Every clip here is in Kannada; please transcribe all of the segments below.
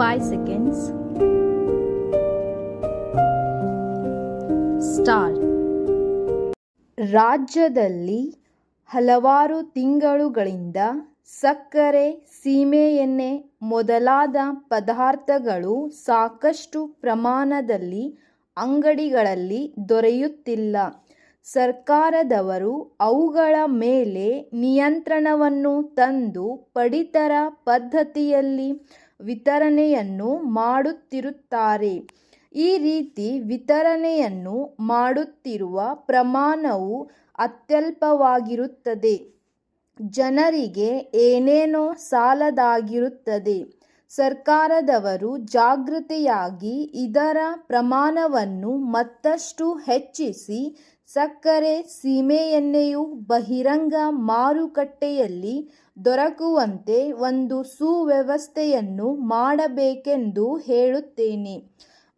5 seconds. Start. ರಾಜ್ಯದಲ್ಲಿ ಹಲವಾರು ತಿಂಗಳುಗಳಿಂದ ಸಕ್ಕರೆ, ಸೀಮೆಎಣ್ಣೆ ಮೊದಲಾದ ಪದಾರ್ಥಗಳು ಸಾಕಷ್ಟು ಪ್ರಮಾಣದಲ್ಲಿ ಅಂಗಡಿಗಳಲ್ಲಿ ದೊರೆಯುತ್ತಿಲ್ಲ. ಸರ್ಕಾರದವರು ಅವುಗಳ ಮೇಲೆ ನಿಯಂತ್ರಣವನ್ನು ತಂದು ಪಡಿತರ ಪದ್ಧತಿಯಲ್ಲಿ ವಿತರಣೆಯನ್ನು ಮಾಡುತ್ತಿರುತ್ತಾರೆ. ಈ ರೀತಿ ವಿತರಣೆಯನ್ನು ಮಾಡುತ್ತಿರುವ ಪ್ರಮಾಣವು ಅತ್ಯಲ್ಪವಾಗಿರುತ್ತದೆ. ಜನರಿಗೆ ಏನೇನೋ ಸಾಲದಾಗಿರುತ್ತದೆ. ಸರ್ಕಾರದವರು ಜಾಗೃತೆಯಾಗಿ ಇದರ ಪ್ರಮಾಣವನ್ನು ಮತ್ತಷ್ಟು ಹೆಚ್ಚಿಸಿ ಸಕ್ಕರೆ, ಸೀಮೆಎಣ್ಣೆಯು ಬಹಿರಂಗ ಮಾರುಕಟ್ಟೆಯಲ್ಲಿ ದೊರಕುವಂತೆ ಒಂದು ಸುವ್ಯವಸ್ಥೆಯನ್ನು ಮಾಡಬೇಕೆಂದು ಹೇಳುತ್ತೇನೆ.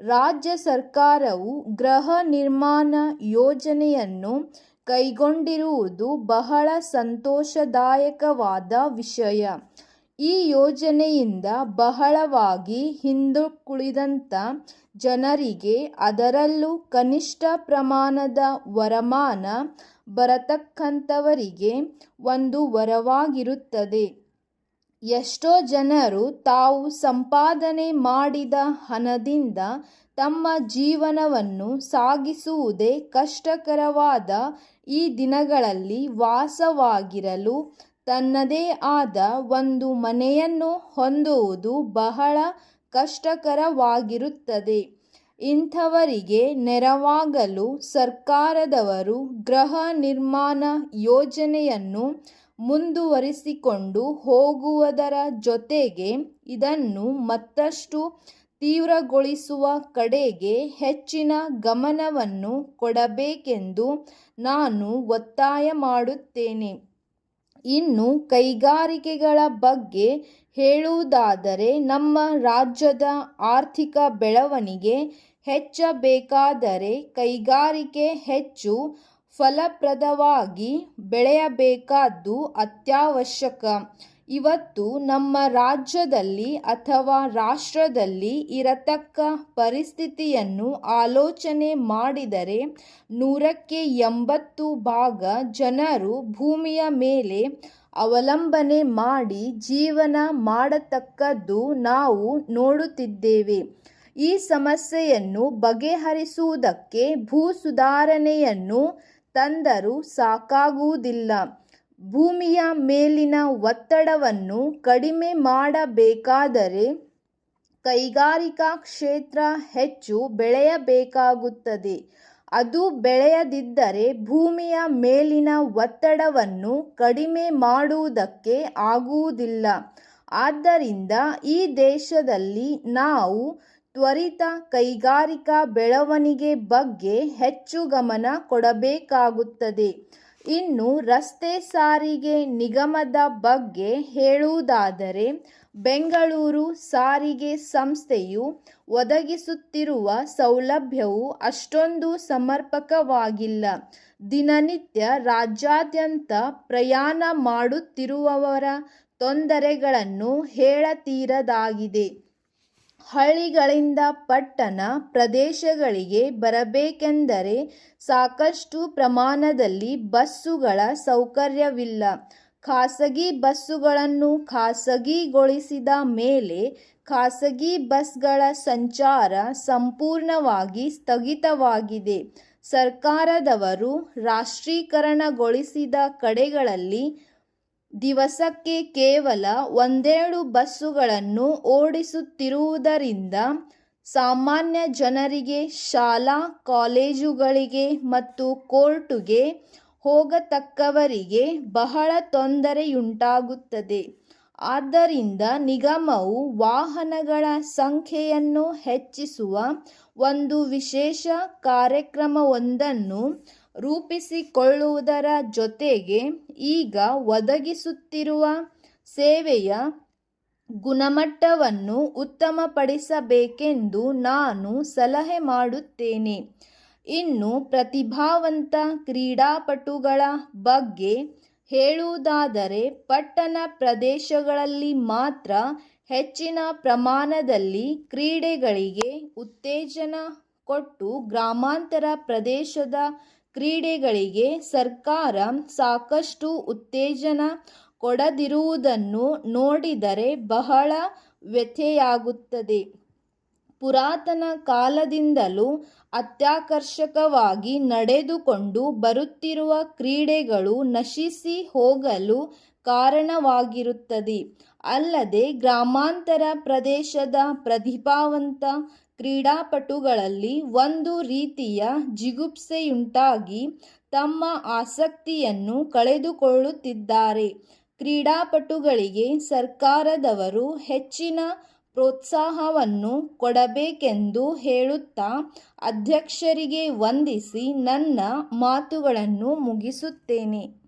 ರಾಜ್ಯ ಸರ್ಕಾರವು ಗೃಹ ನಿರ್ಮಾಣ ಯೋಜನೆಯನ್ನು ಕೈಗೊಂಡಿರುವುದು ಬಹಳ ಸಂತೋಷದಾಯಕವಾದ ವಿಷಯ. ಈ ಯೋಜನೆಯಿಂದ ಬಹಳವಾಗಿ ಹಿಂದುಳಿದಂಥ ಜನರಿಗೆ, ಅದರಲ್ಲೂ ಕನಿಷ್ಠ ಪ್ರಮಾಣದ ವರಮಾನ ಬರತಕ್ಕಂಥವರಿಗೆ ಒಂದು ವರವಾಗಿರುತ್ತದೆ. ಎಷ್ಟೋ ಜನರು ತಾವು ಸಂಪಾದನೆ ಮಾಡಿದ ಹಣದಿಂದ ತಮ್ಮ ಜೀವನವನ್ನು ಸಾಗಿಸುವುದೇ ಕಷ್ಟಕರವಾದ ಈ ದಿನಗಳಲ್ಲಿ ವಾಸವಾಗಿರಲು ತನ್ನದೇ ಆದ ಒಂದು ಮನೆಯನ್ನು ಹೊಂದುವುದು ಬಹಳ ಕಷ್ಟಕರವಾಗಿರುತ್ತದೆ. ಇಂಥವರಿಗೆ ನೆರವಾಗಲು ಸರ್ಕಾರದವರು ಗೃಹ ನಿರ್ಮಾಣ ಯೋಜನೆಯನ್ನು ಮುಂದುವರಿಸಿಕೊಂಡು ಹೋಗುವುದರ ಜೊತೆಗೆ ಇದನ್ನು ಮತ್ತಷ್ಟು ತೀವ್ರಗೊಳಿಸುವ ಕಡೆಗೆ ಹೆಚ್ಚಿನ ಗಮನವನ್ನು ಕೊಡಬೇಕೆಂದು ನಾನು ಒತ್ತಾಯ ಮಾಡುತ್ತೇನೆ. ಇನ್ನು ಕೈಗಾರಿಕೆಗಳ ಬಗ್ಗೆ ಹೇಳುವುದಾದರೆ, ನಮ್ಮ ರಾಜ್ಯದ ಆರ್ಥಿಕ ಬೆಳವಣಿಗೆ ಹೆಚ್ಚಬೇಕಾದರೆ ಕೈಗಾರಿಕೆ ಹೆಚ್ಚು ಫಲಪ್ರದವಾಗಿ ಬೆಳೆಯಬೇಕಾದ್ದು ಅತ್ಯವಶ್ಯಕ. ಇವತ್ತು ನಮ್ಮ ರಾಜ್ಯದಲ್ಲಿ ಅಥವಾ ರಾಷ್ಟ್ರದಲ್ಲಿ ಇರತಕ್ಕ ಪರಿಸ್ಥಿತಿಯನ್ನು ಆಲೋಚನೆ ಮಾಡಿದರೆ 100ಕ್ಕೆ 80% ಜನರು ಭೂಮಿಯ ಮೇಲೆ ಅವಲಂಬನೆ ಮಾಡಿ ಜೀವನ ಮಾಡತಕ್ಕದ್ದು ನಾವು ನೋಡುತ್ತಿದ್ದೇವೆ. ಈ ಸಮಸ್ಯೆಯನ್ನು ಬಗೆಹರಿಸುವುದಕ್ಕೆ ಭೂ ಸುಧಾರಣೆಯನ್ನು ತಂದರೂ ಸಾಕಾಗುವುದಿಲ್ಲ. ಭೂಮಿಯ ಮೇಲಿನ ಒತ್ತಡವನ್ನು ಕಡಿಮೆ ಮಾಡಬೇಕಾದರೆ ಕೈಗಾರಿಕಾ ಕ್ಷೇತ್ರ ಹೆಚ್ಚು ಬೆಳೆಯಬೇಕಾಗುತ್ತದೆ. ಅದು ಬೆಳೆಯದಿದ್ದರೆ ಭೂಮಿಯ ಮೇಲಿನ ಒತ್ತಡವನ್ನು ಕಡಿಮೆ ಮಾಡುವುದಕ್ಕೆ ಆಗುವುದಿಲ್ಲ. ಆದ್ದರಿಂದ ಈ ದೇಶದಲ್ಲಿ ನಾವು ತ್ವರಿತ ಕೈಗಾರಿಕಾ ಬೆಳವಣಿಗೆ ಬಗ್ಗೆ ಹೆಚ್ಚು ಗಮನ ಕೊಡಬೇಕಾಗುತ್ತದೆ. ಇನ್ನು ರಸ್ತೆ ಸಾರಿಗೆ ನಿಗಮದ ಬಗ್ಗೆ ಹೇಳುವುದಾದರೆ, ಬೆಂಗಳೂರು ಸಾರಿಗೆ ಸಂಸ್ಥೆಯು ಒದಗಿಸುತ್ತಿರುವ ಸೌಲಭ್ಯವು ಅಷ್ಟೊಂದು ಸಮರ್ಪಕವಾಗಿಲ್ಲ. ದಿನನಿತ್ಯ ರಾಜ್ಯಾದ್ಯಂತ ಪ್ರಯಾಣ ಮಾಡುತ್ತಿರುವವರ ತೊಂದರೆಗಳನ್ನು ಹೇಳತೀರದಾಗಿದೆ. ಹಳ್ಳಿಗಳಿಂದ ಪಟ್ಟಣ ಪ್ರದೇಶಗಳಿಗೆ ಬರಬೇಕೆಂದರೆ ಸಾಕಷ್ಟು ಪ್ರಮಾಣದಲ್ಲಿ ಬಸ್ಸುಗಳ ಸೌಕರ್ಯವಿಲ್ಲ. ಖಾಸಗಿ ಬಸ್ಸುಗಳನ್ನು ಖಾಸಗಿಗೊಳಿಸಿದ ಮೇಲೆ ಖಾಸಗಿ ಬಸ್ಗಳ ಸಂಚಾರ ಸಂಪೂರ್ಣವಾಗಿ ಸ್ಥಗಿತವಾಗಿದೆ. ಸರ್ಕಾರದವರು ರಾಷ್ಟ್ರೀಕರಣಗೊಳಿಸಿದ ಕಡೆಗಳಲ್ಲಿ ದಿವಸಕ್ಕೆ ಕೇವಲ 1-2 ಬಸ್ಸುಗಳನ್ನು ಓಡಿಸುತ್ತಿರುವುದರಿಂದ ಸಾಮಾನ್ಯ ಜನರಿಗೆ ಶಾಲಾ ಕಾಲೇಜುಗಳಿಗೆ ಮತ್ತು ಕೋರ್ಟುಗೆ ಹೋಗತಕ್ಕವರಿಗೆ ಬಹಳ ತೊಂದರೆಯುಂಟಾಗುತ್ತದೆ. ಆದ್ದರಿಂದ ನಿಗಮವು ವಾಹನಗಳ ಸಂಖ್ಯೆಯನ್ನು ಹೆಚ್ಚಿಸುವ ಒಂದು ವಿಶೇಷ ಕಾರ್ಯಕ್ರಮವೊಂದನ್ನು ರೂಪಿಸಿಕೊಳ್ಳುವುದರ ಜೊತೆಗೆ ಈಗ ಒದಗಿಸುತ್ತಿರುವ ಸೇವೆಯ ಗುಣಮಟ್ಟವನ್ನು ಉತ್ತಮಪಡಿಸಬೇಕೆಂದು ನಾನು ಸಲಹೆ ಮಾಡುತ್ತೇನೆ. ಇನ್ನು ಪ್ರತಿಭಾವಂತ ಕ್ರೀಡಾಪಟುಗಳ ಬಗ್ಗೆ ಹೇಳುವುದಾದರೆ, ಪಟ್ಟಣ ಪ್ರದೇಶಗಳಲ್ಲಿ ಮಾತ್ರ ಹೆಚ್ಚಿನ ಪ್ರಮಾಣದಲ್ಲಿ ಕ್ರೀಡೆಗಳಿಗೆ ಉತ್ತೇಜನ ಕೊಟ್ಟು ಗ್ರಾಮಾಂತರ ಪ್ರದೇಶದ ಕ್ರೀಡೆಗಳಿಗೆ ಸರ್ಕಾರ ಸಾಕಷ್ಟು ಉತ್ತೇಜನ ಕೊಡದಿರುವುದನ್ನು ನೋಡಿದರೆ ಬಹಳ ವ್ಯಥೆಯಾಗುತ್ತದೆ. ಪುರಾತನ ಕಾಲದಿಂದಲೂ ಅತ್ಯಾಕರ್ಷಕವಾಗಿ ನಡೆದುಕೊಂಡು ಬರುತ್ತಿರುವ ಕ್ರೀಡೆಗಳು ನಶಿಸಿ ಹೋಗಲು ಕಾರಣವಾಗಿರುತ್ತದೆ. ಅಲ್ಲದೆ ಗ್ರಾಮಾಂತರ ಪ್ರದೇಶದ ಪ್ರತಿಭಾವಂತ ಕ್ರೀಡಾಪಟುಗಳಲ್ಲಿ ಒಂದು ರೀತಿಯ ಜಿಗುಪ್ಸೆಯುಂಟಾಗಿ ತಮ್ಮ ಆಸಕ್ತಿಯನ್ನು ಕಳೆದುಕೊಳ್ಳುತ್ತಿದ್ದಾರೆ. ಕ್ರೀಡಾಪಟುಗಳಿಗೆ ಸರ್ಕಾರದವರು ಹೆಚ್ಚಿನ ಪ್ರೋತ್ಸಾಹವನ್ನು ಕೊಡಬೇಕೆಂದು ಹೇಳುತ್ತಾ ಅಧ್ಯಕ್ಷರಿಗೆ ವಂದಿಸಿ ನನ್ನ ಮಾತುಗಳನ್ನು ಮುಗಿಸುತ್ತೇನೆ.